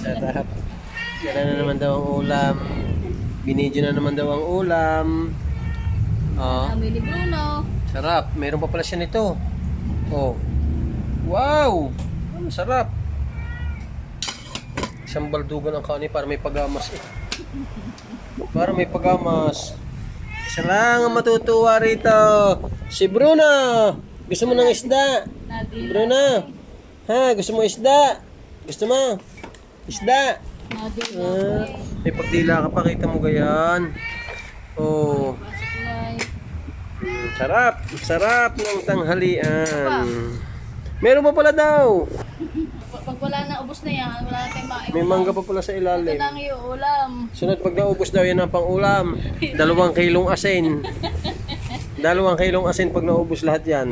Sarap. Yan na naman daw ang ulam. Binidyo na naman daw ang ulam. Oh, Kami ni Bruno. sarap. Meron pa pala siya nito. Oh. Wow! Ang sarap. Isang baldugan ang kanin para may pagamas eh. Para may pagamas. Isa lang ang matutuwa rito. Si Bruno. Gusto mo ng isda? Nadila. Bruno. Ha? Gusto mo isda? Gusto mo? Isda? Nadila. Ah, may pagdila ka pa. Kita mo gayan. Oh. Suklay. Sarap. Sarap ng tanghalian. Meron pa pala daw. Pag wala na, ubos na yan. Wala na tayong maiulam. May mangga pa pala sa Ito ilalim. lang yung ulam. Sunod pag naubos daw yan ang pang-ulam. 2 kilong asin. 2 kilong asin pag naubos lahat yan.